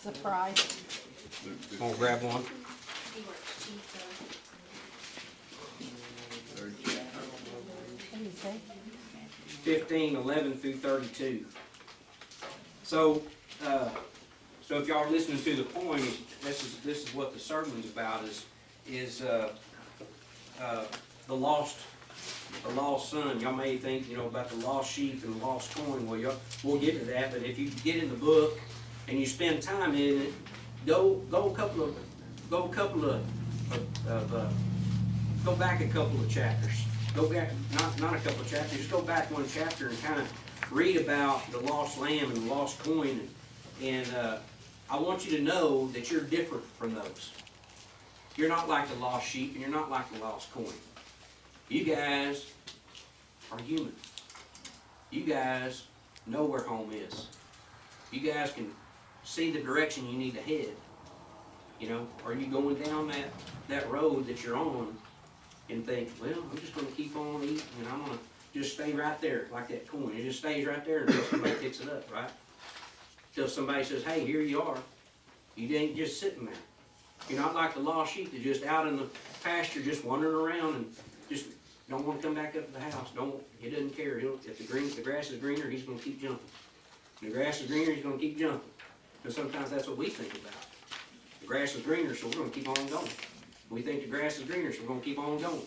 Surprise. I'll grab one. What do you say? 15:11 through 32. So if y'all are listening to the poem, this is what the sermon's about. Is the lost son. Y'all may think about the lost sheep and the lost coin. Well, we'll get to that. But if you get in the book and you spend time in it, go back a couple of chapters. Go back, not a couple of chapters, just go back one chapter and kind of read about the lost lamb and the lost coin. And I want you to know that you're different from those. You're not like the lost sheep and you're not like the lost coin. You guys are human. You guys know where home is. You guys can see the direction you need to head. Are you going down that road that you're on and think, well, I'm just going to keep on eating and I'm going to just stay right there like that coin. It just stays right there until somebody picks it up, right? Until somebody says, hey, here you are. You ain't just sitting there. You're not like the lost sheep that's just out in the pasture just wandering around and just don't want to come back up to the house. He doesn't care. If the grass is greener, he's going to keep jumping. If the grass is greener, he's going to keep jumping. And sometimes that's what we think about. The grass is greener, so we're going to keep on going. We think the grass is greener, so we're going to keep on going.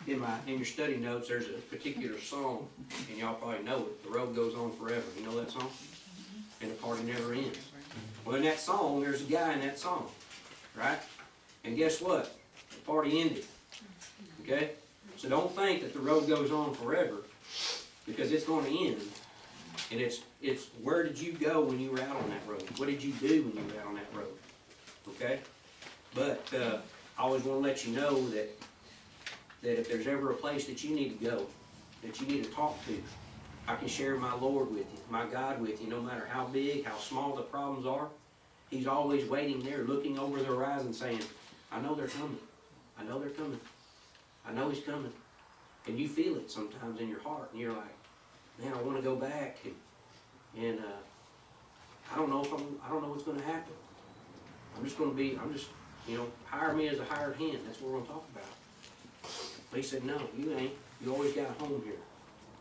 In your study notes, there's a particular song, and y'all probably know it. The road goes on forever. You know that song? And the party never ends. Well, in that song, there's a guy in that song, right? And guess what? The party ended. Okay? So don't think that the road goes on forever, because it's going to end. And it's where did you go when you were out on that road? What did you do when you were out on that road? Okay? But I always want to let you know that if there's ever a place that you need to go, that you need to talk to, I can share my Lord with you, my God with you, no matter how big, how small the problems are. He's always waiting there, looking over the horizon saying, I know they're coming. I know they're coming. I know He's coming. And you feel it sometimes in your heart, and you're like, man, I want to go back, and I don't know what's going to happen. Hire me as a hired hand. That's what we're going to talk about. But He said, no, you ain't. You always got a home here.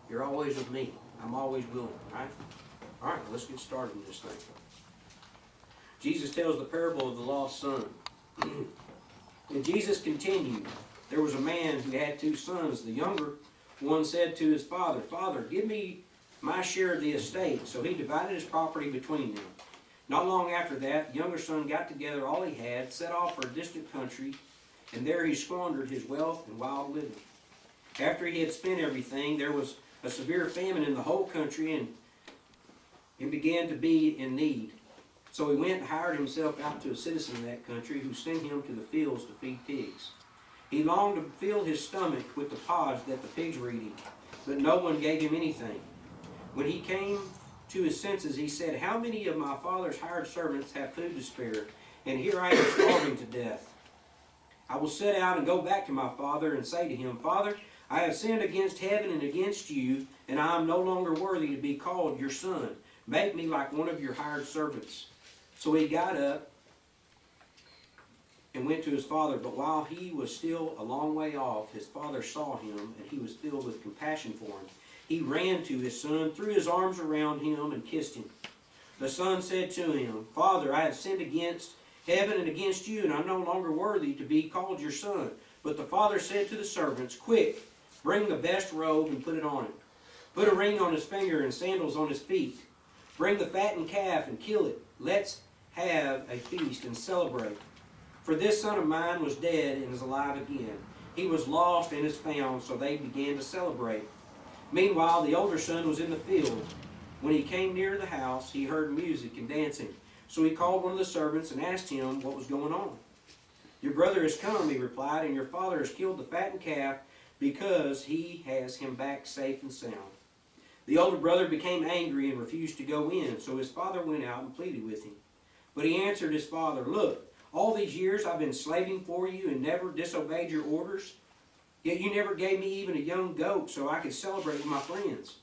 You're always with me. I'm always willing, right? All right, let's get started with this thing. Jesus tells the parable of the lost son. And Jesus continued, there was a man who had 2 sons. The younger one said to his father, Father, give me my share of the estate. So he divided his property between them. Not long after that, the younger son got together all he had, set off for a distant country, and there he squandered his wealth in wild living. After he had spent everything, there was a severe famine in the whole country, and he began to be in need. So he went and hired himself out to a citizen of that country who sent him to the fields to feed pigs. He longed to fill his stomach with the pods that the pigs were eating, but no one gave him anything. When he came to his senses, he said, how many of my father's hired servants have food to spare, and here I am starving to death? I will set out and go back to my father and say to him, Father, I have sinned against heaven and against you, and I am no longer worthy to be called your son. Make me like one of your hired servants. So he got up and went to his father, but while he was still a long way off, his father saw him, and he was filled with compassion for him. He ran to his son, threw his arms around him, and kissed him. The son said to him, Father, I have sinned against heaven and against you, and I'm no longer worthy to be called your son. But the father said to the servants, Quick, bring the best robe and put it on him. Put a ring on his finger and sandals on his feet. Bring the fattened calf and kill it. Let's have a feast and celebrate. For this son of mine was dead and is alive again. He was lost and is found, so they began to celebrate. Meanwhile, the older son was in the field. When he came near the house, he heard music and dancing. So he called one of the servants and asked him what was going on. Your brother has come, he replied, and your father has killed the fattened calf because he has him back safe and sound. The older brother became angry and refused to go in, so his father went out and pleaded with him. But he answered his father, Look, all these years I've been slaving for you and never disobeyed your orders. Yet you never gave me even a young goat so I could celebrate with my friends.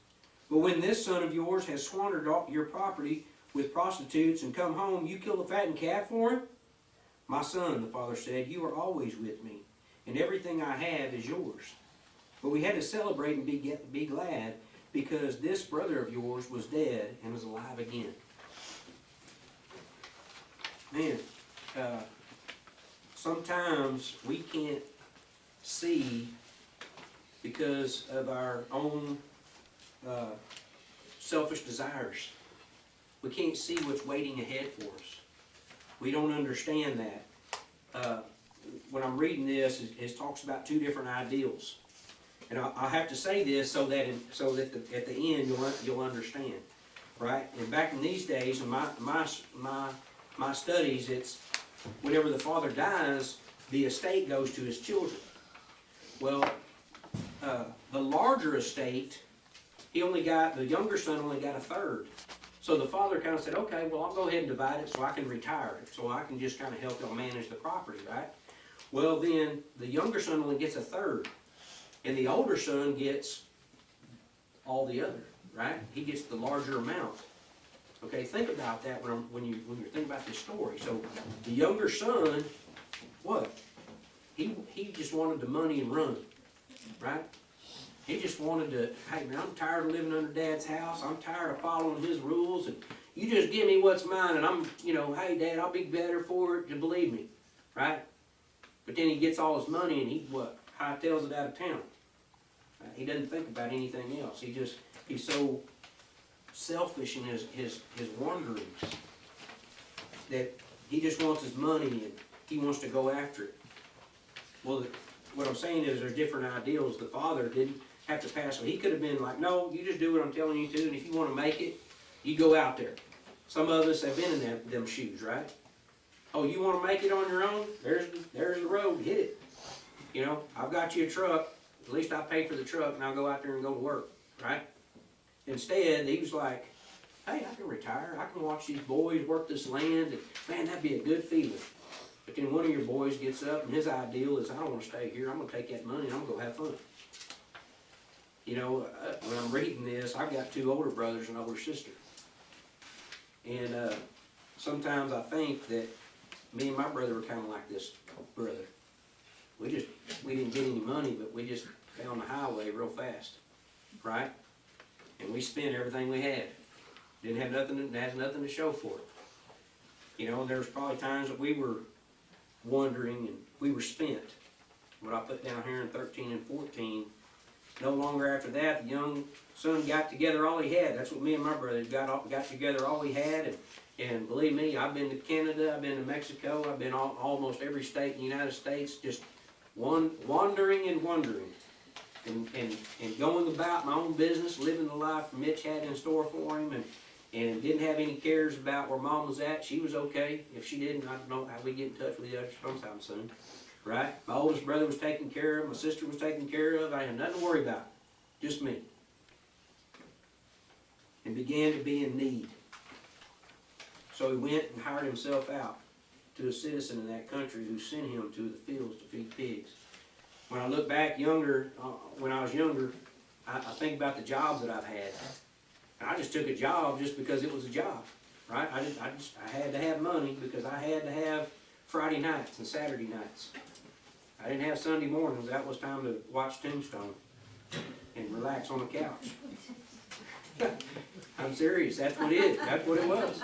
But when this son of yours has squandered all your property with prostitutes and come home, you kill the fattened calf for him? My son, the father said, you are always with me, and everything I have is yours. But we had to celebrate and be glad, because this brother of yours was dead and was alive again. Man, sometimes we can't see because of our own selfish desires. We can't see what's waiting ahead for us. We don't understand that. When I'm reading this, it talks about two different ideals. And I'll have to say this so that at the end you'll understand, right? And back in these days, in my studies, it's whenever the father dies, the estate goes to his children. Well, the larger estate, the younger son only got a third. So the father kind of said, okay, well, I'll go ahead and divide it so I can retire, so I can just kind of help y'all manage the property, right? Well, then the younger son only gets a third, and the older son gets all the other, right? He gets the larger amount. Okay, think about that when you're thinking about this story. So the younger son, what? He just wanted the money and run, right? He just wanted to, hey man, I'm tired of living under Dad's house. I'm tired of following his rules, and you just give me what's mine, and I'm, hey Dad, I'll be better for it, to believe me, right? But then he gets all his money, and he hightails it out of town. He doesn't think about anything else. He's so selfish in his wanderings that he just wants his money and he wants to go after it. Well, what I'm saying is there's different ideals. The father didn't have to pass. So he could have been like, no, you just do what I'm telling you to, and if you want to make it, you go out there. Some of us have been in them shoes, right? Oh, you want to make it on your own? There's the road. Hit it. I've got you a truck. At least I pay for the truck, and I'll go out there and go to work, right? Instead, he was like, hey, I can retire. I can watch these boys work this land, and man, that'd be a good feeling. But then one of your boys gets up, and his ideal is, I don't want to stay here. I'm going to take that money, and I'm going to go have fun. When I'm reading this, I've got two older brothers and an older sister. And sometimes I think that me and my brother were kind of like this brother. We didn't get any money, but we just found the highway real fast, right? And we spent everything we had. Didn't have nothing, had nothing to show for it. And there was probably times that we were wondering and we were spent. What I put down here in 13 and 14, no longer after that, the young son got together all he had. That's what me and my brother got together all we had. And believe me, I've been to Canada, I've been to Mexico, I've been almost every state in the United States, just wandering and wondering. And going about my own business, living the life Mitch had in store for him, and didn't have any cares about where Mom was at. She was okay. If she didn't, I don't know how we get in touch with each other sometime soon. Right? My oldest brother was taken care of. My sister was taken care of. I had nothing to worry about. Just me. And began to be in need. So he went and hired himself out to a citizen in that country who sent him to the fields to feed pigs. When I look back when I was younger, I think about the jobs that I've had. And I just took a job just because it was a job, right? I had to have money because I had to have Friday nights and Saturday nights. I didn't have Sunday mornings. That was time to watch Tombstone and relax on the couch. I'm serious. That's what it is. That's what it was.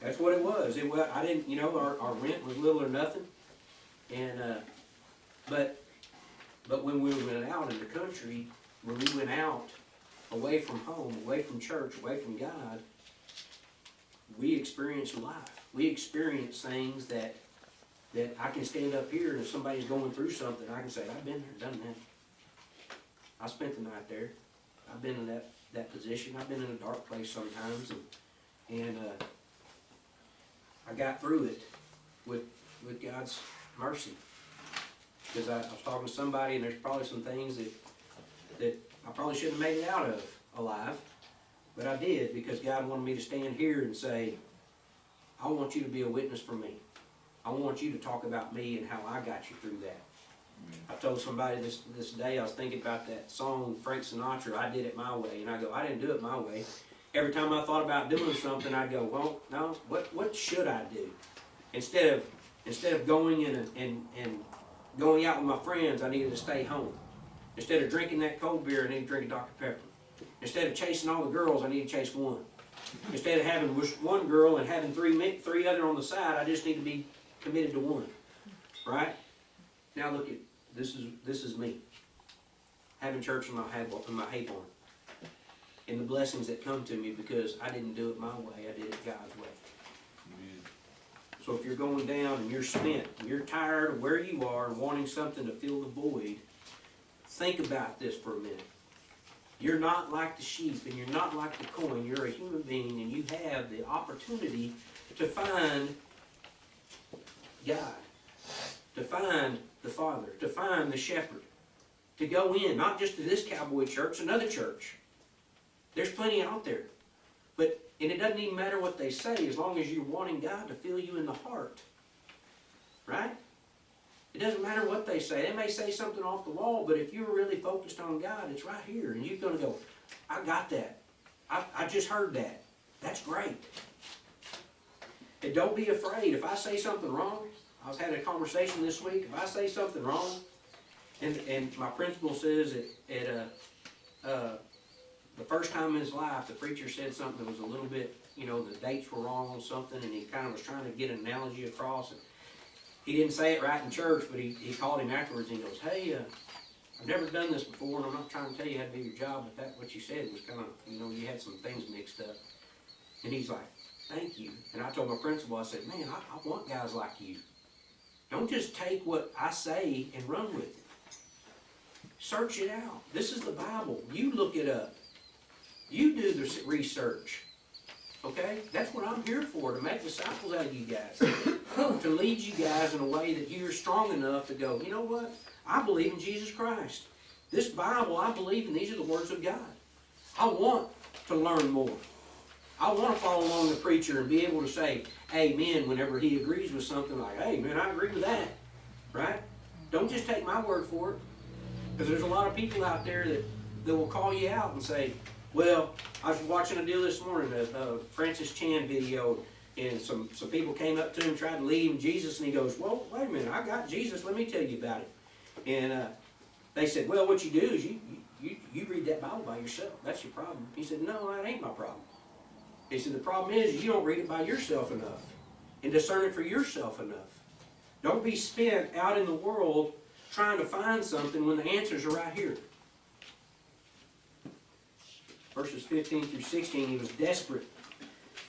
That's what it was. I didn't, our rent was little or nothing. And, but when we went out in the country, when we went out away from home, away from church, away from God, we experienced life. We experienced things that I can stand up here, and if somebody's going through something, I can say, I've been there, done that. I spent the night there. I've been in that position. I've been in a dark place sometimes, and I got through it with God's mercy. Because I was talking to somebody, and there's probably some things that I probably shouldn't have made it out of alive, but I did, because God wanted me to stand here and say, I want you to be a witness for me. I want you to talk about me and how I got you through that. I told somebody this day, I was thinking about that song, Frank Sinatra, I Did It My Way, and I go, I didn't do it my way. Every time I thought about doing something, I'd go, well, no, what should I do? Instead of going and going out with my friends, I needed to stay home. Instead of drinking that cold beer, I needed to drink a Dr. Pepper. Instead of chasing all the girls, I need to chase one. Instead of having one girl and having three other on the side, I just need to be committed to one. Right? Now look at this is me. Having church in my hay barn. And the blessings that come to me because I didn't do it my way, I did it God's way. Amen. So if you're going down and you're spent, and you're tired of where you are and wanting something to fill the void, think about this for a minute. You're not like the sheep and you're not like the coin. You're a human being and you have the opportunity to find God, to find the Father, to find the Shepherd, to go in, not just to this Cowboy church, another church. There's plenty out there. And it doesn't even matter what they say as long as you're wanting God to fill you in the heart. Right? It doesn't matter what they say. They may say something off the wall, but if you're really focused on God, it's right here. And you're going to go, I got that. I just heard that. That's great. And don't be afraid. If I say something wrong, I was having a conversation this week. If I say something wrong, and my principal says the first time in his life, the preacher said something that was a little bit, the dates were wrong on something, and he kind of was trying to get an analogy across. And he didn't say it right in church, but he called him afterwards and he goes, hey, I've never done this before, and I'm not trying to tell you how to do your job, but what you said was kind of, you had some things mixed up. And he's like, thank you. And I told my principal, I said, man, I want guys like you. Don't just take what I say and run with it. Search it out. This is the Bible. You look it up. You do the research. Okay? That's what I'm here for, to make disciples out of you guys. To lead you guys in a way that you're strong enough to go, you know what? I believe in Jesus Christ. This Bible, I believe in. These are the words of God. I want to learn more. I want to follow along the preacher and be able to say amen whenever he agrees with something like, hey, man, I agree with that. Right? Don't just take my word for it. Because there's a lot of people out there that will call you out and say, well, I was watching a deal this morning, a Francis Chan video, and some people came up to him and tried to lead him Jesus, and he goes, well, wait a minute, I got Jesus, let me tell you about it. And they said, well, what you do is you read that Bible by yourself. That's your problem. He said, no, that ain't my problem. He said, the problem is you don't read it by yourself enough and discern it for yourself enough. Don't be spent out in the world trying to find something when the answers are right here. Verses 15 through 16, he was desperate,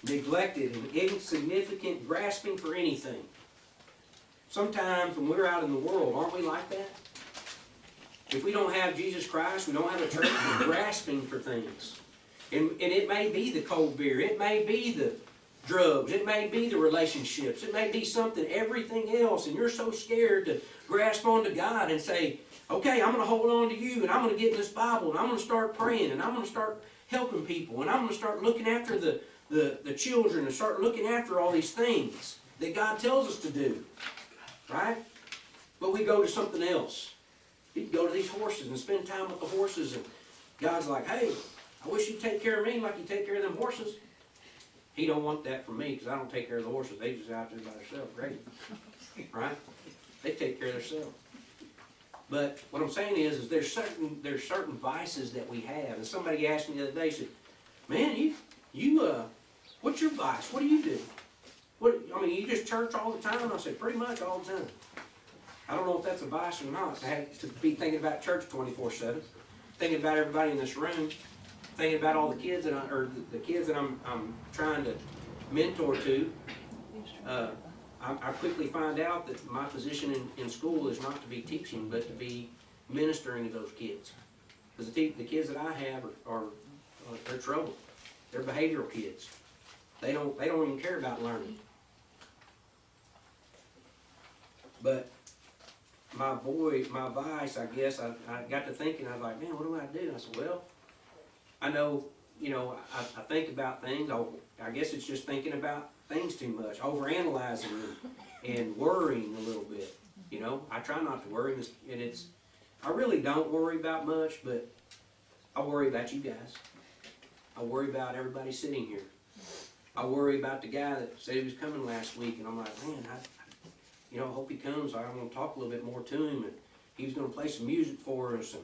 neglected, and insignificant, grasping for anything. Sometimes when we're out in the world, aren't we like that? If we don't have Jesus Christ, we don't have a church, we're grasping for things. And it may be the cold beer, it may be the drugs, it may be the relationships, it may be something, everything else, and you're so scared to grasp onto God and say, okay, I'm going to hold on to you, and I'm going to get in this Bible, and I'm going to start praying, and I'm going to start helping people, and I'm going to start looking after the children, and start looking after all these things that God tells us to do. Right? But we go to something else. We go to these horses and spend time with the horses, and God's like, hey, I wish you'd take care of me like you take care of them horses. He don't want that from me because I don't take care of the horses. They just out there by themselves. Great. Right? They take care of themselves. But what I'm saying is there's certain vices that we have. And somebody asked me the other day, said, man, what's your vice? What do you do? You just church all the time? I said, pretty much all the time. I don't know if that's a vice or not. I have to be thinking about church 24/7, thinking about everybody in this room, thinking about all the kids that I'm trying to mentor to. I quickly find out that my position in school is not to be teaching, but to be ministering to those kids. Because the kids that I have they're trouble. They're behavioral kids. They don't even care about learning. But my vice, I guess, I got to thinking, I was like, man, what do I do? And I said, well, I know, I think about things. I guess it's just thinking about things too much, overanalyzing and worrying a little bit. You know, I try not to worry, and I really don't worry about much, but I worry about you guys. I worry about everybody sitting here. I worry about the guy that said he was coming last week, and I'm like, man, I hope he comes. I want to talk a little bit more to him, and he was going to play some music for us, and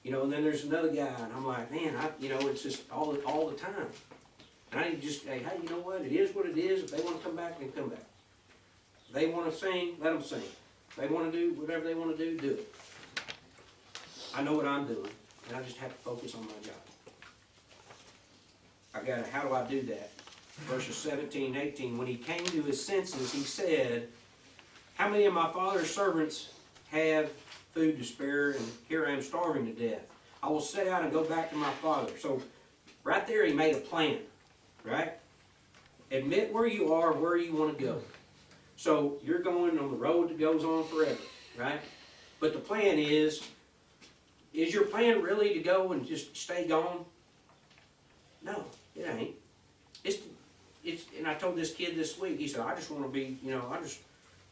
and then there's another guy, and I'm like, man, it's just all the time. And I need to just say, hey, you know what? It is what it is. If they want to come back, then come back. If they want to sing, let them sing. If they want to do whatever they want to do it. I know what I'm doing, and I just have to focus on my job. How do I do that? Verses 17 and 18, when he came to his senses, he said, how many of my father's servants have food to spare, and here I am starving to death? I will set out and go back to my father. So right there he made a plan, right? Admit where you are, where you want to go. So you're going on the road that goes on forever, right? But the plan is your plan really to go and just stay gone? No, it ain't. And I told this kid this week, he said, I just want to be,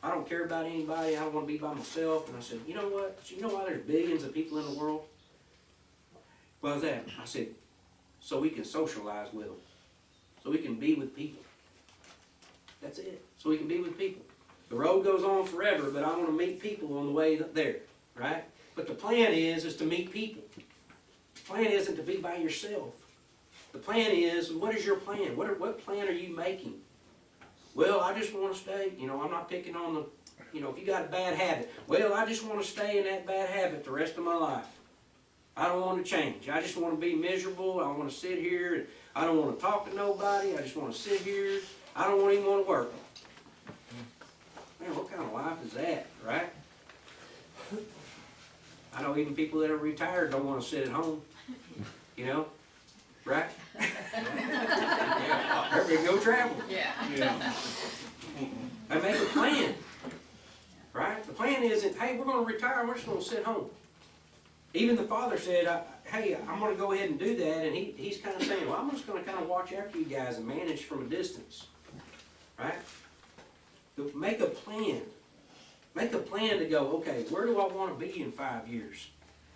I don't care about anybody, I don't want to be by myself. And I said, you know what? You know why there's billions of people in the world? Why is that? I said, so we can socialize with them. So we can be with people. That's it. So we can be with people. The road goes on forever, but I want to meet people on the way there, right? But the plan is to meet people. The plan isn't to be by yourself. The plan is, what is your plan? What plan are you making? Well, I just want to stay, I'm not picking on the, if you got a bad habit. Well, I just want to stay in that bad habit the rest of my life. I don't want to change. I just want to be miserable. I want to sit here, and I don't want to talk to nobody. I just want to sit here. I don't even want to work. Man, what kind of life is that, right? I know even people that are retired don't want to sit at home, right? Everybody go travel. Yeah. And make a plan, right? The plan isn't, hey, we're going to retire and we're just going to sit home. Even the father said, hey, I'm going to go ahead and do that, and he's kind of saying, well, I'm just going to kind of watch after you guys and manage from a distance, right? Make a plan. Make a plan to go, okay, where do I want to be in 5 years?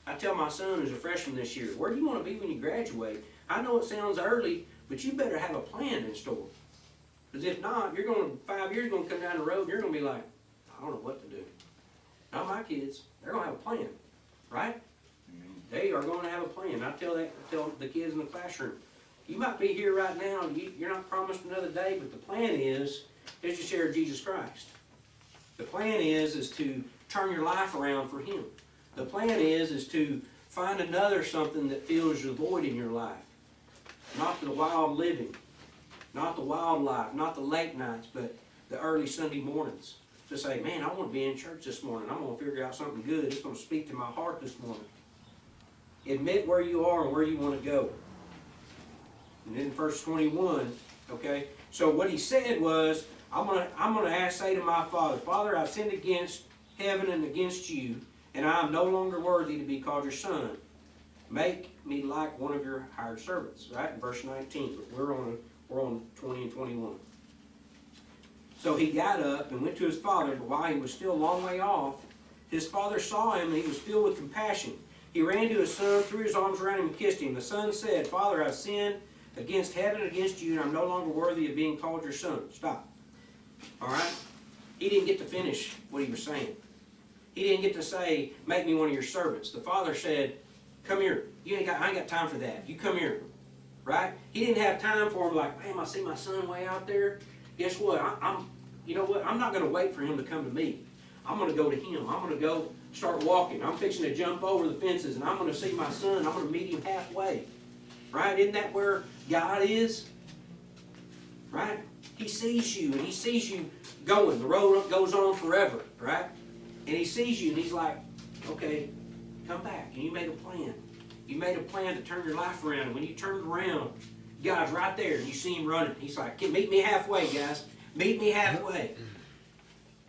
I tell my son who's a freshman this year, where do you want to be when you graduate? I know it sounds early, but you better have a plan in store. Because if not, 5 years going to come down the road and you're going to be like, I don't know what to do. Not my kids. They're going to have a plan, right? They are going to have a plan. I tell the kids in the classroom, you might be here right now, you're not promised another day, but the plan is to share Jesus Christ. The plan is to turn your life around for Him. The plan is to find another something that fills the void in your life. Not the wild living, not the wild life, not the late nights, but the early Sunday mornings. To say, man, I want to be in church this morning. I'm going to figure out something good. It's going to speak to my heart this morning. Admit where you are and where you want to go. And then verse 21, okay? So what he said was, I'm gonna say to my father, Father, I've sinned against heaven and against you, and I am no longer worthy to be called your son. Make me like one of your hired servants. Right? In verse 19. But we're on 20 and 21. So he got up and went to his father, but while he was still a long way off, his father saw him, and he was filled with compassion. He ran to his son, threw his arms around him, and kissed him. The son said, Father, I've sinned against heaven and against you, and I'm no longer worthy of being called your son. Stop. All right? He didn't get to finish what he was saying. He didn't get to say, make me one of your servants. The father said, come here. I ain't got time for that. You come here. Right? He didn't have time for him like, man, I see my son way out there. Guess what? You know what? I'm not going to wait for him to come to me. I'm going to go to him. I'm going to go start walking. I'm fixing to jump over the fences, and I'm going to see my son. I'm going to meet him halfway. Right? Isn't that where God is? Right? He sees you, and He sees you going. The road goes on forever. Right? And He sees you, and He's like, okay, come back. And you made a plan. You made a plan to turn your life around. And when you turned around, God's right there, and you see Him running. He's like, meet me halfway, guys. Meet me halfway.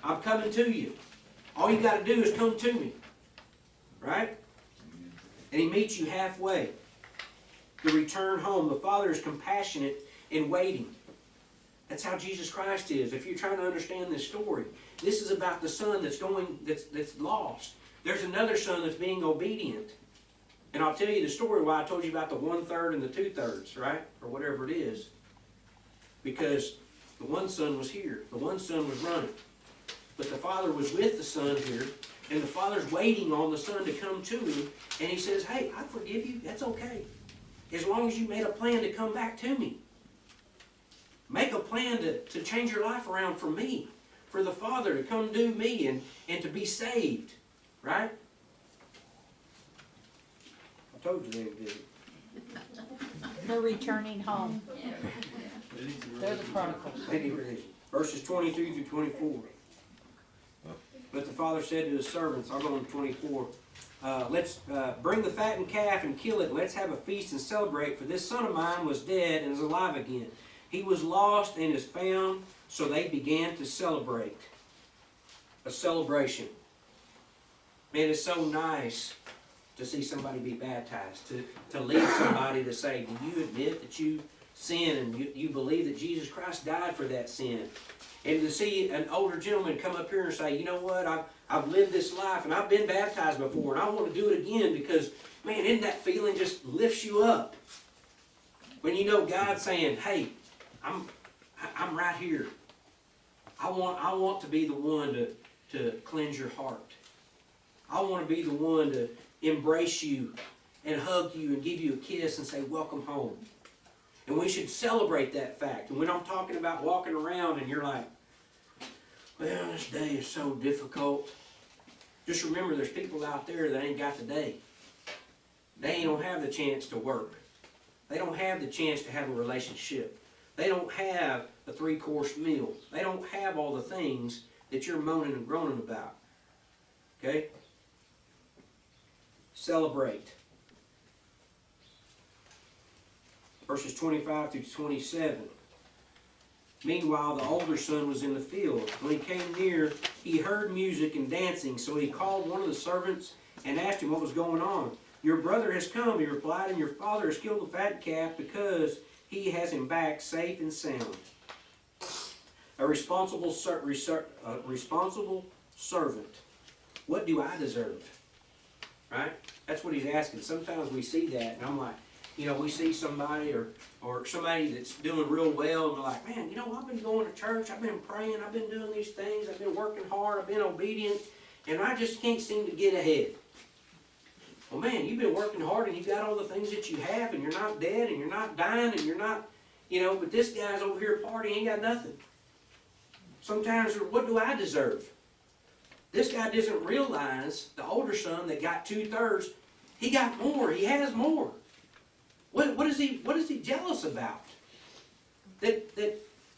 I'm coming to you. All you got to do is come to me. Right? And He meets you halfway. The return home. The Father is compassionate in waiting. That's how Jesus Christ is. If you're trying to understand this story, this is about the son that's lost. There's another son that's being obedient. And I'll tell you the story why I told you about the 1/3 and the 2/3, right? Or whatever it is. Because the one son was here. The one son was running. But the father was with the son here. And the father's waiting on the son to come to him. And he says, hey, I forgive you. That's okay. As long as you made a plan to come back to me. Make a plan to change your life around for me. For the Father to come do me and to be saved. Right? I told you they were good. They're returning home. They're the prodigals. Verses 23 through 24. But the father said to his servants, I'll go on to 24. Let's bring the fattened calf and kill it. Let's have a feast and celebrate. For this son of mine was dead and is alive again. He was lost and is found. So they began to celebrate. A celebration. Man, it's so nice to see somebody be baptized. To lead somebody to say, do you admit that you sin and you believe that Jesus Christ died for that sin? And to see an older gentleman come up here and say, you know what, I've lived this life and I've been baptized before and I want to do it again because, man, isn't that feeling just lifts you up? When you know God's saying, hey, I'm right here. I want to be the one to cleanse your heart. I want to be the one to embrace you and hug you and give you a kiss and say, welcome home. And we should celebrate that fact. And when I'm talking about walking around and you're like, well, this day is so difficult. Just remember there's people out there that ain't got the day. They don't have the chance to work. They don't have the chance to have a relationship. They don't have a 3-course meal. They don't have all the things that you're moaning and groaning about. Okay? Celebrate. Verses 25 through 27. Meanwhile, the older son was in the field. When he came near, he heard music and dancing. So he called one of the servants and asked him what was going on. Your brother has come, he replied, and your father has killed the fat calf because he has him back safe and sound. A responsible servant. What do I deserve? Right? That's what he's asking. Sometimes we see that, and I'm like, you know, we see somebody or somebody that's doing real well, and they're like, man, you know, I've been going to church, I've been praying, I've been doing these things, I've been working hard, I've been obedient, and I just can't seem to get ahead. Well, man, you've been working hard, and you've got all the things that you have, and you're not dead, and you're not dying, and you're not, you know, but this guy's over here partying, he ain't got nothing. Sometimes, what do I deserve? This guy doesn't realize, the older son that got 2/3, he got more, he has more. What is he jealous about?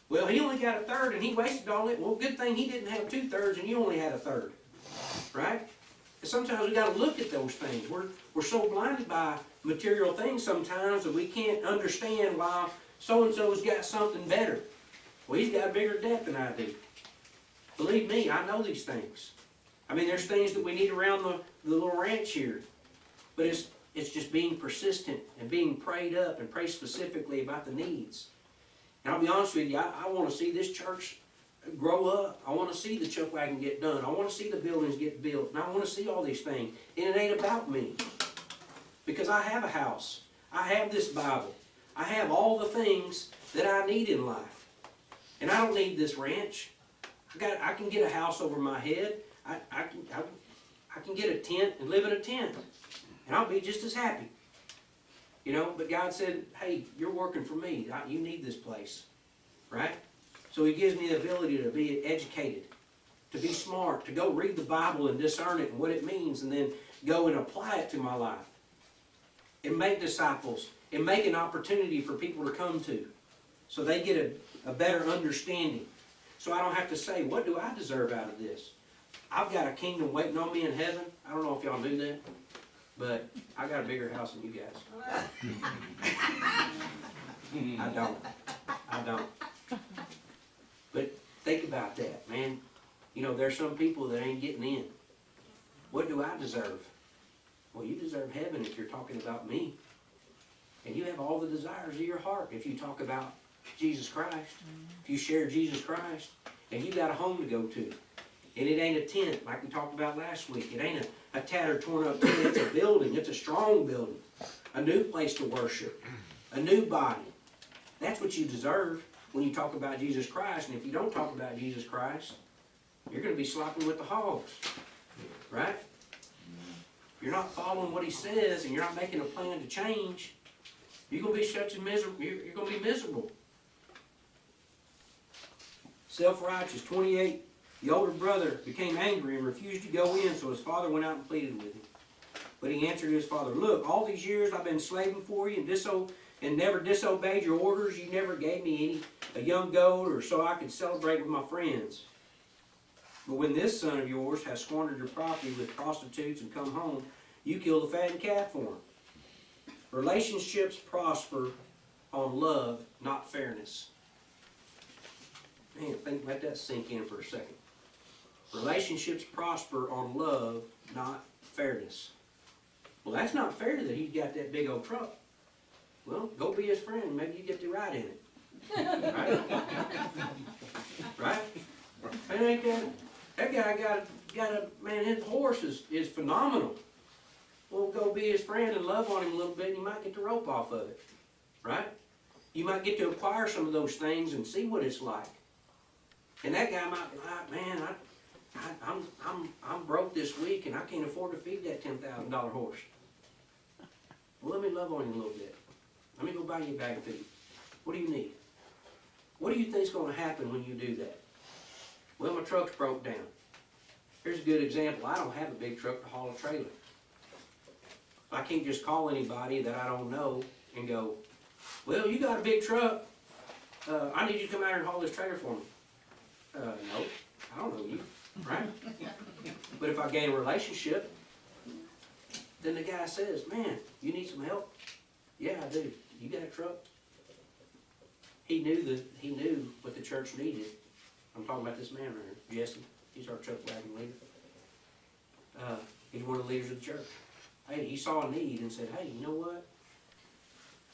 Well, he only got 1/3 and he wasted all it. Well, good thing he didn't have 2/3 and you only had 1/3. Right? And sometimes we got to look at those things. We're so blinded by material things sometimes that we can't understand why so-and-so's got something better. Well, he's got a bigger debt than I do. Believe me, I know these things. I mean, there's things that we need around the little ranch here. But it's just being persistent and being prayed up and pray specifically about the needs. And I'll be honest with you, I want to see this church grow up. I want to see the chuck wagon get done. I want to see the buildings get built. And I want to see all these things. And it ain't about me. Because I have a house. I have this Bible. I have all the things that I need in life. And I don't need this ranch. I can get a house over my head. I can get a tent and live in a tent. And I'll be just as happy. You know, but God said, hey, you're working for me. You need this place. Right? So he gives me the ability to be educated, to be smart, to go read the Bible and discern it and what it means, and then go and apply it to my life. And make disciples. And make an opportunity for people to come to. So they get a better understanding. So I don't have to say, what do I deserve out of this? I've got a kingdom waiting on me in heaven. I don't know if y'all knew that. But I got a bigger house than you guys. I don't. But think about that, man. You know, there's some people that ain't getting in. What do I deserve? Well, you deserve heaven if you're talking about me. And you have all the desires of your heart if you talk about Jesus Christ, if you share Jesus Christ, and you got a home to go to, and it ain't a tent like we talked about last week. It ain't a tattered, torn up tent. It's a building. It's a strong building. A new place to worship. A new body. That's what you deserve when you talk about Jesus Christ. And if you don't talk about Jesus Christ, you're going to be slopping with the hogs. Right? If you're not following what he says and you're not making a plan to change, you're going to be such a miserable. You're going to be miserable. Self-righteous, 28. The older brother became angry and refused to go in, so his father went out and pleaded with him. But he answered his father, "Look, all these years I've been slaving for you and never disobeyed your orders. You never gave me a young goat or so I could celebrate with my friends. But when this son of yours has squandered your property with prostitutes and come home, you kill the fattened calf for him." Relationships prosper on love, not fairness. Man, let that sink in for a second. Relationships prosper on love, not fairness. Well, that's not fair that he's got that big old truck. Well, go be his friend. Maybe you get to ride in it. Right? Right? And ain't that guy got a man. His horse is phenomenal. Well, go be his friend and love on him a little bit, and you might get the rope off of it. Right? You might get to acquire some of those things and see what it's like. And that guy might be like, "Man, I'm broke this week and I can't afford to feed that $10,000 horse. Well, let me love on you a little bit. Let me go buy you a bag of feed. What do you need? What do you think's going to happen when you do that?" Well, my truck's broke down. Here's a good example. I don't have a big truck to haul a trailer. I can't just call anybody that I don't know and go, "Well, you got a big truck. I need you to come out here and haul this trailer for me." No, I don't know you. Right? But if I gain a relationship, then the guy says, "Man, you need some help?" "Yeah, I do." "You got a truck?" He knew what the church needed. I'm talking about this man right here, Jesse. He's our truck wagon leader. He's one of the leaders of the church. Hey, he saw a need and said, "Hey, you know what?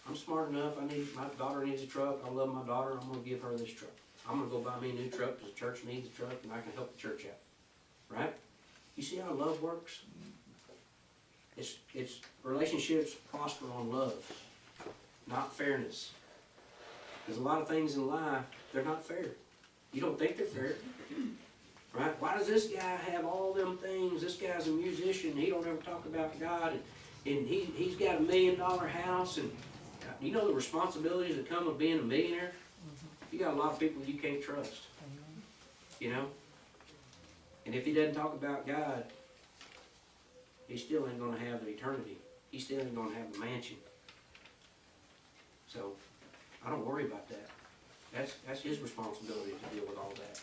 I'm smart enough. My daughter needs a truck. I love my daughter. I'm going to give her this truck. I'm going to go buy me a new truck because the church needs a truck and I can help the church out." Right? You see how love works? It's relationships prosper on love, not fairness. There's a lot of things in life, they're not fair. You don't think they're fair. Right? Why does this guy have all them things? This guy's a musician. He don't ever talk about God. And he's got $1 million house. And you know the responsibilities that come with being a millionaire? You got a lot of people you can't trust. You know? And if he doesn't talk about God, he still ain't going to have the eternity. He still ain't going to have the mansion. So, I don't worry about that. That's his responsibility to deal with all that.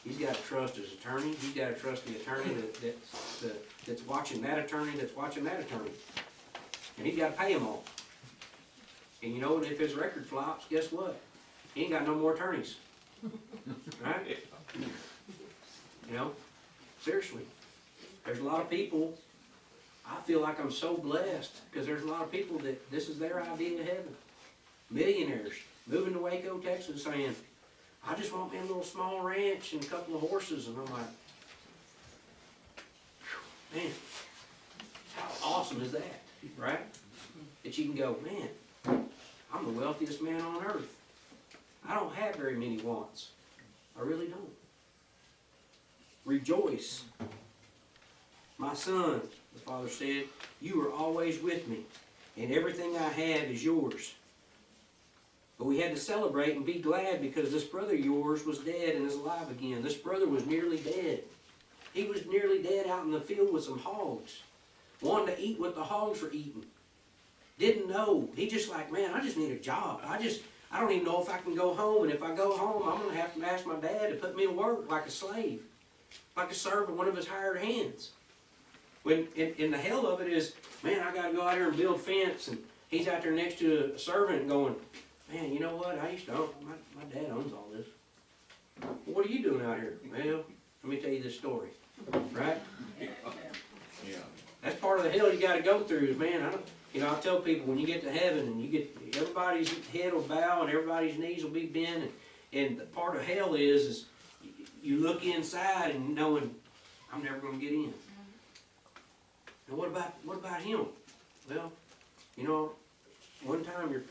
He's got to trust his attorney. He's got to trust the attorney that's watching that attorney that's watching that attorney. And he's got to pay them all. And you know, and if his record flops, guess what? He ain't got no more attorneys. Right? You know? Seriously. There's a lot of people, I feel like I'm so blessed because there's a lot of people that this is their idea of heaven. Millionaires moving to Waco, Texas saying, "I just want me a little small ranch and a couple of horses." And I'm like, man, how awesome is that? Right? That you can go, "Man, I'm the wealthiest man on earth. I don't have very many wants. I really don't." Rejoice. "My son," the father said, "you are always with me, and everything I have is yours." But we had to celebrate and be glad because this brother of yours was dead and is alive again. This brother was nearly dead. He was nearly dead out in the field with some hogs. Wanted to eat what the hogs were eating. Didn't know. He just like, "Man, I just need a job. I don't even know if I can go home. And if I go home, I'm going to have to ask my dad to put me to work like a slave. Like a servant, one of his hired hands." When in the hell of it is, man, I got to go out here and build fence. And he's out there next to a servant going, "Man, you know what? I used to own, my dad owns all this." "Well, what are you doing out here?" "Well, let me tell you this story." Right? Yeah. That's part of the hell you got to go through is, man, You know, I tell people when you get to heaven and everybody's head will bow and everybody's knees will be bent, and the part of hell is you look inside and knowing I'm never going to get in. And what about him? Well, you know, one time your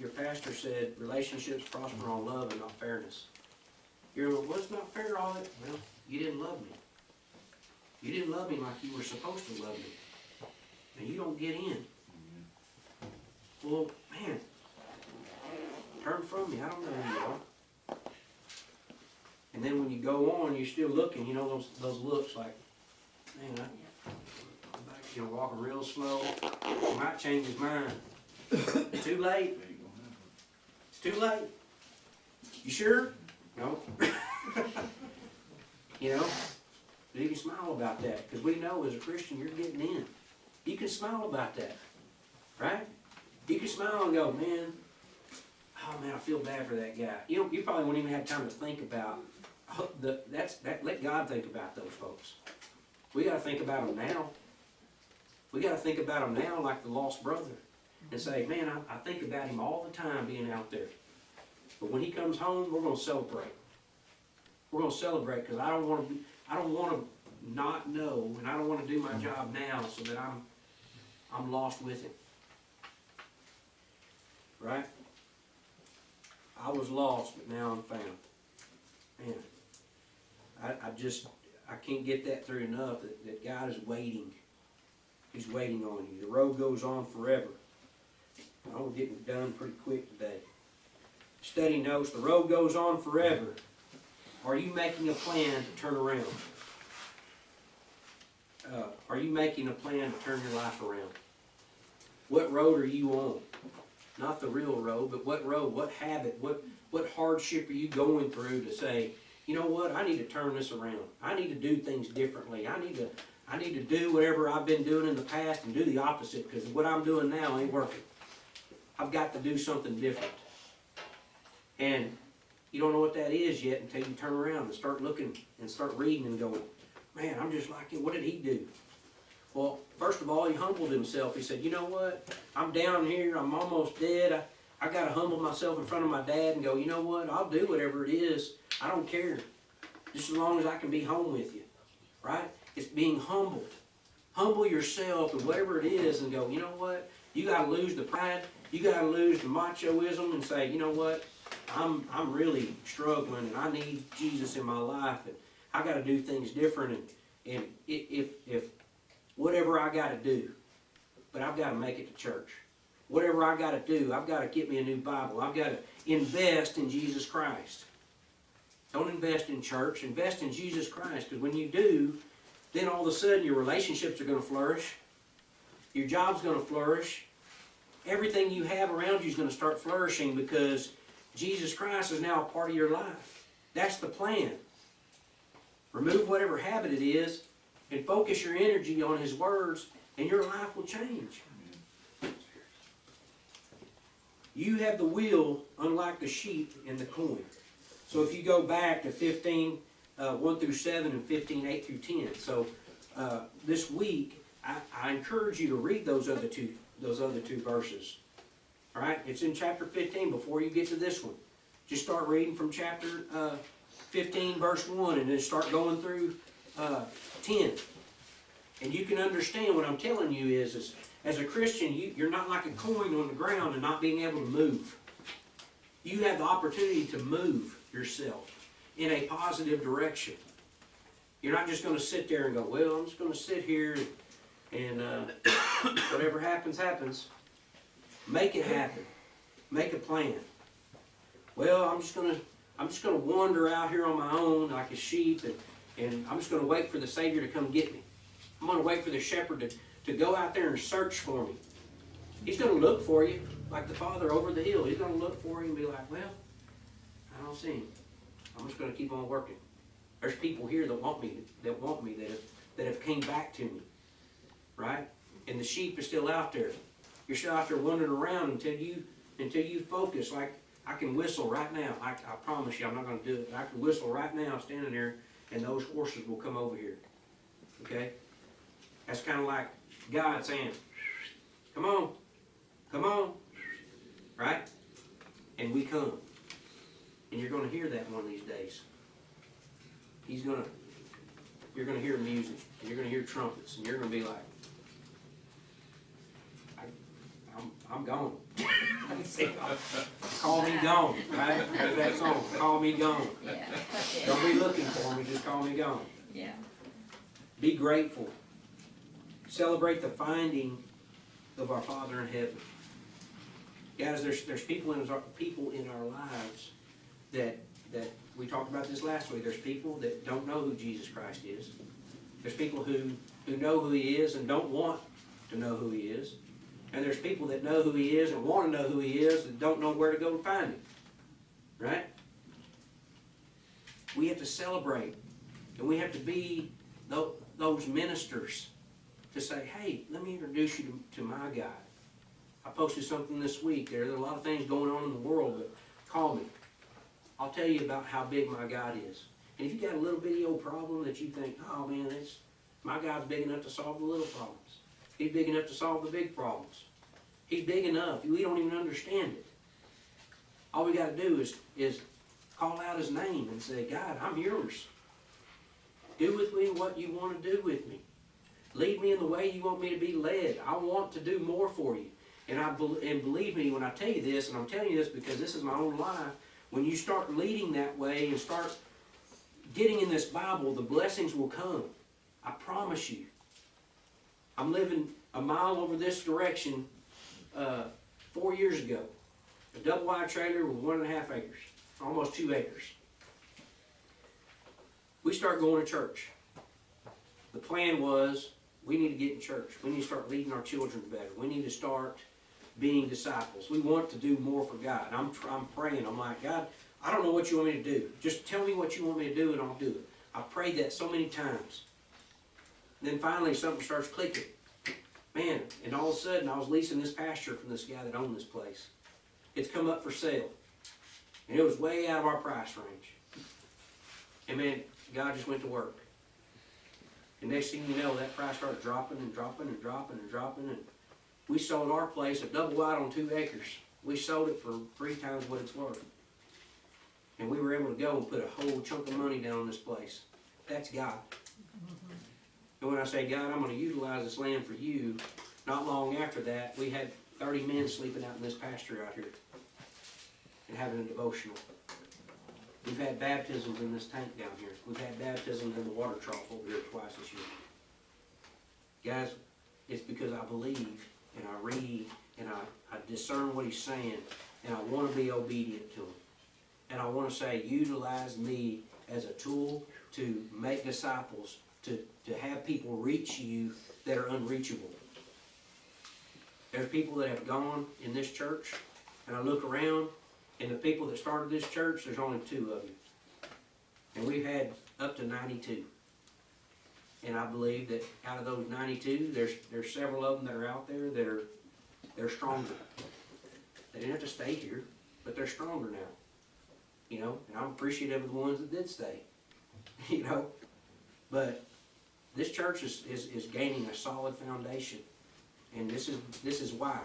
pastor said relationships prosper on love and not fairness. You're like, well, it's not fair all that. Well, you didn't love me. You didn't love me like you were supposed to love me. And you don't get in. Well, man, turn from me. I don't know who you are. And then when you go on, you're still looking. You know those looks like, man, you know, walking real slow. He might change his mind. It's too late. It's too late. You sure? No. You know, but you can smile about that because we know as a Christian you're getting in. You can smile about that, right? You can smile and go, man, oh man, I feel bad for that guy. You know, you probably won't even have time to think about let God think about those folks. We got to think about them now. We got to think about them now like the lost brother and say, man, I think about him all the time being out there. But when he comes home, we're going to celebrate. We're going to celebrate because I don't want to not know, and I don't want to do my job now so that I'm lost with him. Right? I was lost, but now I'm found. Man, I can't get that through enough that God is waiting. He's waiting on you. The road goes on forever. I'm getting done pretty quick today. Study notes, the road goes on forever. Are you making a plan to turn around? Are you making a plan to turn your life around? What road are you on? Not the real road, but what road, what habit, what hardship are you going through to say, you know what, I need to turn this around. I need to do things differently. I need to do whatever I've been doing in the past and do the opposite because what I'm doing now ain't working. I've got to do something different. And you don't know what that is yet until you turn around and start looking and start reading and going, man, I'm just like him. What did he do? Well, first of all, he humbled himself. He said, you know what? I'm down here. I'm almost dead. I got to humble myself in front of my dad and go, you know what? I'll do whatever it is. I don't care. Just as long as I can be home with you. Right? It's being humbled. Humble yourself and whatever it is and go, you know what? You got to lose the pride. You got to lose the machoism and say, you know what? I'm really struggling and I need Jesus in my life and I got to do things different and if whatever I got to do, but I've got to make it to church. Whatever I got to do, I've got to get me a new Bible. I've got to invest in Jesus Christ. Don't invest in church. Invest in Jesus Christ because when you do, then all of a sudden your relationships are going to flourish. Your job's going to flourish. Everything you have around you is going to start flourishing because Jesus Christ is now a part of your life. That's the plan. Remove whatever habit it is and focus your energy on His words and your life will change. You have the wheel unlike the sheep in the coin. So if you go back to 15, 1 through 7 and 15, 8 through 10. So this week, I encourage you to read those other two verses. All right? It's in chapter 15 before you get to this one. Just start reading from chapter 15, verse 1, and then start going through 10. And you can understand what I'm telling you is as a Christian, you're not like a coin on the ground and not being able to move. You have the opportunity to move yourself in a positive direction. You're not just going to sit there and go, well, I'm just going to sit here and whatever happens, happens. Make it happen. Make a plan. Well, I'm just going to wander out here on my own like a sheep and I'm just going to wait for the Savior to come get me. I'm going to wait for the shepherd to go out there and search for me. He's going to look for you like the Father over the hill. He's going to look for you and be like, well, I don't see him. I'm just going to keep on working. There's people here that want me, that have came back to me, right? And the sheep is still out there. You're still out there wandering around until you focus. Like I can whistle right now. I promise you, I'm not going to do it. But I can whistle right now, standing there, and those horses will come over here. Okay? That's kind of like God saying, Come on. Come on. Right? And we come. And you're going to hear that one of these days. You're going to hear music, and you're going to hear trumpets, and you're going to be like, I'm gone. Call me gone, right? There's that song, call me gone. Yeah. Don't be looking for me, just call me gone. Yeah. Be grateful. Celebrate the finding of our Father in heaven. Guys, there's people in our lives that we talked about this last week. There's people that don't know who Jesus Christ is. There's people who know who He is and don't want to know who He is. And there's people that know who He is and want to know who He is and don't know where to go to find Him. Right? We have to celebrate. And we have to be those ministers to say, hey, let me introduce you to my God. I posted something this week. There are a lot of things going on in the world, but call me. I'll tell you about how big my God is. And if you got a little bitty old problem that you think, oh man, my God's big enough to solve the little problems. He's big enough to solve the big problems. He's big enough. We don't even understand it. All we got to do is call out His name and say, God, I'm yours. Do with me what you want to do with me. Lead me in the way you want me to be led. I want to do more for you. And believe me when I tell you this, and I'm telling you this because this is my own life, when you start leading that way and start getting in this Bible, the blessings will come. I promise you. I'm living a mile over this direction 4 years ago. A double wide trailer with 1.5 acres, almost 2 acres. We start going to church. The plan was we need to get in church. We need to start leading our children better. We need to start being disciples. We want to do more for God. I'm praying. I'm like, God, I don't know what you want me to do. Just tell me what you want me to do and I'll do it. I prayed that so many times. And then finally something starts clicking. Man, and all of a sudden I was leasing this pasture from this guy that owned this place. It's come up for sale. And it was way out of our price range. And man, God just went to work. And next thing you know, that price started dropping and dropping and dropping and dropping. And we sold our place a double wide on 2 acres. We sold it for 3 times what it's worth. And we were able to go and put a whole chunk of money down on this place. That's God. And when I say, God, I'm going to utilize this land for you, not long after that, we had 30 men sleeping out in this pasture out here and having a devotional. We've had baptisms in this tank down here. We've had baptisms in the water trough over here twice this year. Guys, it's because I believe and I read and I discern what He's saying and I want to be obedient to Him. And I want to say, utilize me as a tool to make disciples, to have people reach you that are unreachable. There's people that have gone in this church, and I look around, and the people that started this church, there's only 2 of you. And we've had up to 92. And I believe that out of those 92, there's several of them that are out there that they're stronger. They didn't have to stay here, but they're stronger now. You know, and I'm appreciative of the ones that did stay. You know, but this church is gaining a solid foundation, and this is why.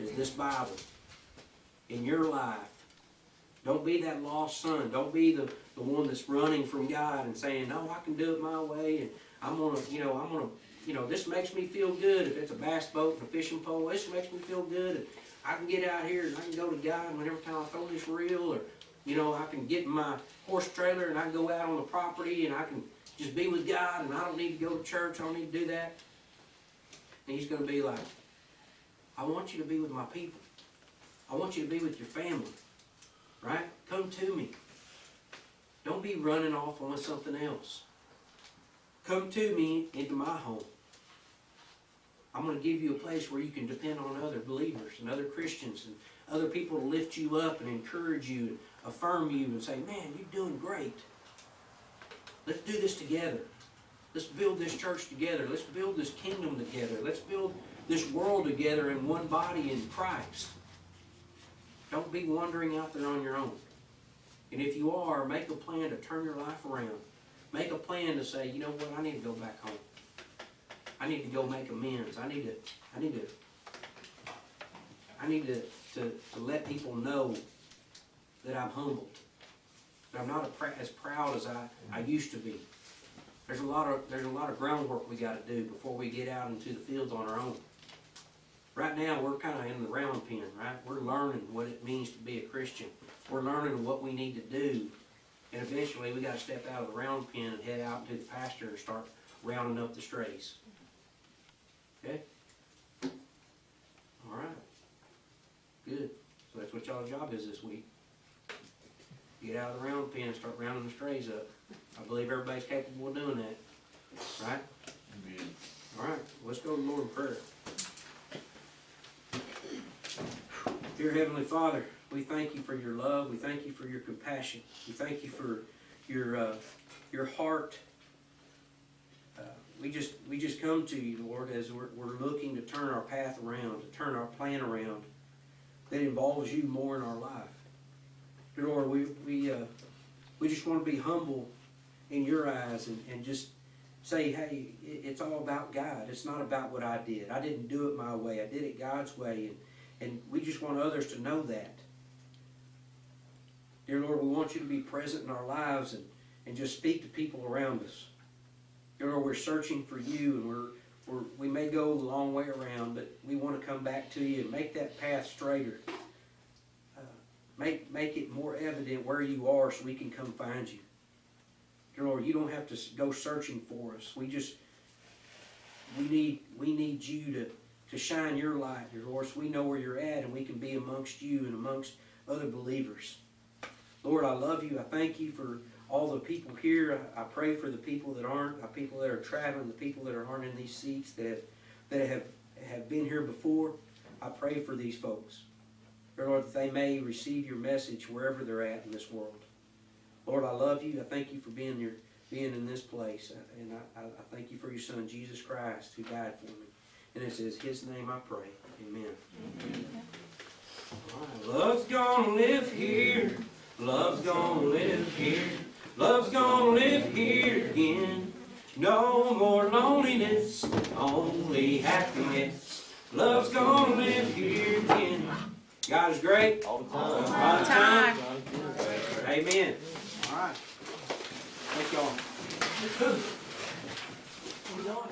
Is this Bible in your life? Don't be that lost son. Don't be the one that's running from God and saying, no, I can do it my way, and I'm gonna, this makes me feel good. If it's a bass boat and a fishing pole, this makes me feel good, and I can get out here and I can go to God, and whenever time I throw this reel, or I can get in my horse trailer and I can go out on the property and I can just be with God and I don't need to go to church, I don't need to do that. And He's going to be like, I want you to be with my people. I want you to be with your family. Right? Come to me. Don't be running off on something else. Come to me into my home. I'm going to give you a place where you can depend on other believers and other Christians and other people to lift you up and encourage you and affirm you and say, man, you're doing great. Let's do this together. Let's build this church together. Let's build this kingdom together. Let's build this world together in one body in Christ. Don't be wandering out there on your own. And if you are, make a plan to turn your life around. Make a plan to say, you know what, I need to go back home. I need to go make amends. I need to I need to let people know that I'm humbled. That I'm not as proud as I used to be. There's a lot of groundwork we got to do before we get out into the fields on our own. Right now, we're kind of in the round pen, right? We're learning what it means to be a Christian. We're learning what we need to do. And eventually, we got to step out of the round pen and head out into the pasture and start rounding up the strays. Okay? All right. Good. So that's what y'all's job is this week. Get out of the round pen and start rounding the strays up. I believe everybody's capable of doing that. Right? Amen. All right. Let's go to the Lord in prayer. Dear Heavenly Father, we thank you for your love. We thank you for your compassion. We thank you for your heart. We just come to you, Lord, as we're looking to turn our path around, to turn our plan around that involves you more in our life. Dear Lord, we just want to be humble in your eyes and just say, hey, it's all about God. It's not about what I did. I didn't do it my way. I did it God's way. And we just want others to know that. Dear Lord, we want you to be present in our lives and just speak to people around us. Dear Lord, we're searching for you, and we may go the long way around, but we want to come back to you and make that path straighter. Make it more evident where you are so we can come find you. Dear Lord, you don't have to go searching for us. We need you to shine your light, dear Lord, so we know where you're at and we can be amongst you and amongst other believers. Lord, I love you. I thank you for all the people here. I pray for the people that aren't, the people that are traveling, the people that aren't in these seats that have been here before. I pray for these folks. Dear Lord, that they may receive your message wherever they're at in this world. Lord, I love you. I thank you for being in this place. And I thank you for your Son, Jesus Christ, who died for me. And it says, his name I pray. Amen. All right. Love's gonna live here. Love's gonna live here. Love's gonna live here again. No more loneliness, only happiness. Love's gonna live here again. God is great. All the time. All the time. Amen. All right. Thank y'all.